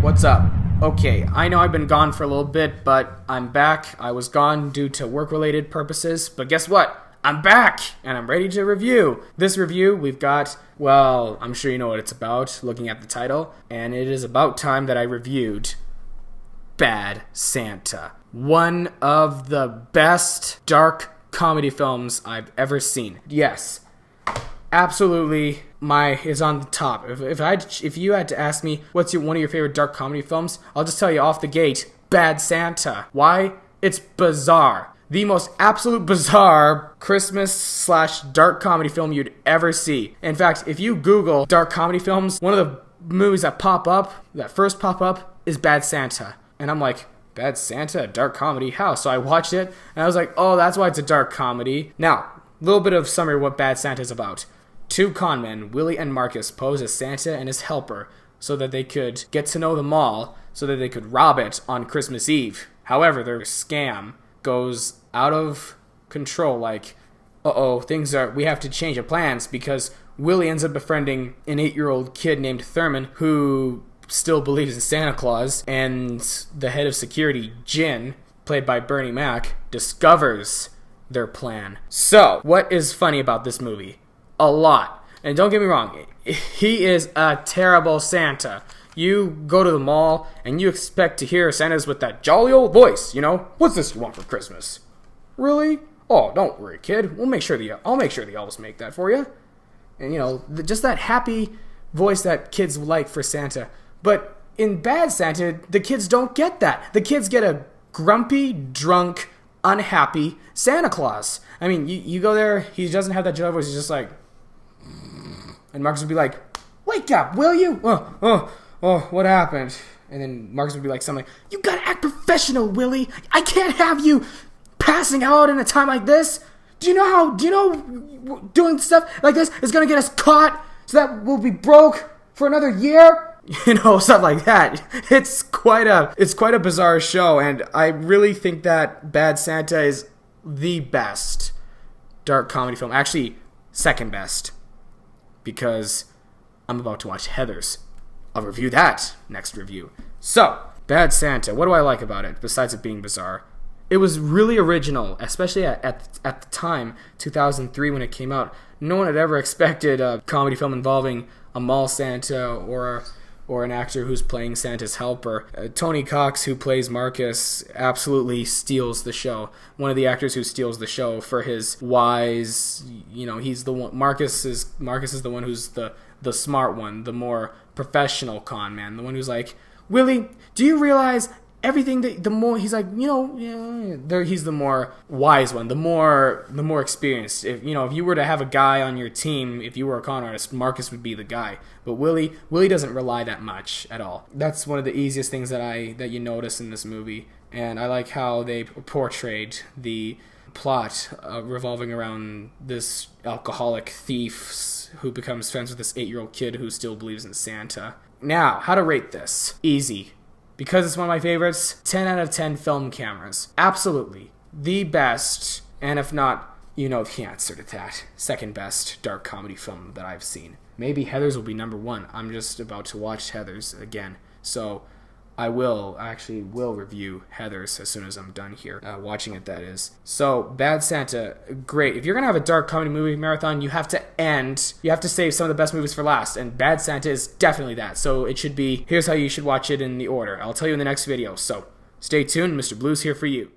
What's up? Okay, I know I've been gone for a little bit, but I'm back. I was gone due to work-related purposes, but guess what? I'm back, and I'm ready to review. This review, we've got, well, I'm sure you know what it's about, looking at the title, and it is about time that I reviewed Bad Santa. One of the best dark comedy films I've ever seen. Yes, absolutely, is on the top. If you had to ask me what's one of your favorite dark comedy films, I'll just tell you off the gate, Bad Santa. Why? It's bizarre. The most absolute bizarre Christmas/dark comedy film you'd ever see. In fact, if you Google dark comedy films, one of the movies that first pop up, is Bad Santa. And I'm like, Bad Santa, dark comedy? How? So I watched it, and I was like, oh, that's why it's a dark comedy. Now, a little bit of summary of what Bad Santa is about. Two conmen, Willie and Marcus, pose as Santa and his helper so that they could get to know the mall so that they could rob it on Christmas Eve. However, their scam goes out of control, like, we have to change our plans, because Willie ends up befriending an 8-year-old kid named Thurman who still believes in Santa Claus, and the head of security, Jin, played by Bernie Mac, discovers their plan. So, what is funny about this movie? A lot. And don't get me wrong, he is a terrible Santa. You go to the mall and you expect to hear Santas with that jolly old voice, what's this you want for Christmas? Really? Oh, don't worry, kid. I'll make sure the elves make that for you. And just that happy voice that kids like for Santa. But in Bad Santa, the kids don't get that. The kids get a grumpy, drunk, unhappy Santa Claus. I mean, you go there, he doesn't have that jolly voice. He's just like, and Marcus would be like, "Wake up, will you? Oh, what happened?" And then Marcus would be like something, "You gotta act professional, Willie. I can't have you passing out in a time like this. Do you know doing stuff like this is gonna get us caught so that we'll be broke for another year?" Stuff like that. It's quite a bizarre show, and I really think that Bad Santa is the best dark comedy film. Actually, second best, because I'm about to watch Heathers. I'll review that next review. So, Bad Santa, what do I like about it, besides it being bizarre? It was really original, especially at the time, 2003, when it came out. No one had ever expected a comedy film involving a mall Santa or an actor who's playing Santa's helper. Tony Cox, who plays Marcus, absolutely steals the show. One of the actors who steals the show for his wise, he's the one. Marcus is the one who's the smart one, the more professional con man, the one who's like, "Willie, do you realize everything that the more," he's like, he's the more wise one, the more experienced. If you were to have a guy on your team, if you were a con artist, Marcus would be the guy. But Willie doesn't rely that much at all. That's one of the easiest things that you notice in this movie, and I like how they portrayed the plot revolving around this alcoholic thief who becomes friends with this 8-year-old kid who still believes in Santa. Now, how to rate this? Easy. Because it's one of my favorites, 10 out of 10 film cameras. Absolutely. The best, and if not, the answer to that. Second best dark comedy film that I've seen. Maybe Heathers will be number one. I'm just about to watch Heathers again. So I will review Heathers as soon as I'm done here. Watching it, that is. So, Bad Santa, great. If you're going to have a dark comedy movie marathon, you have to save some of the best movies for last. And Bad Santa is definitely that. So it should be, here's how you should watch it in the order. I'll tell you in the next video. So, stay tuned. Mr. Blue's here for you.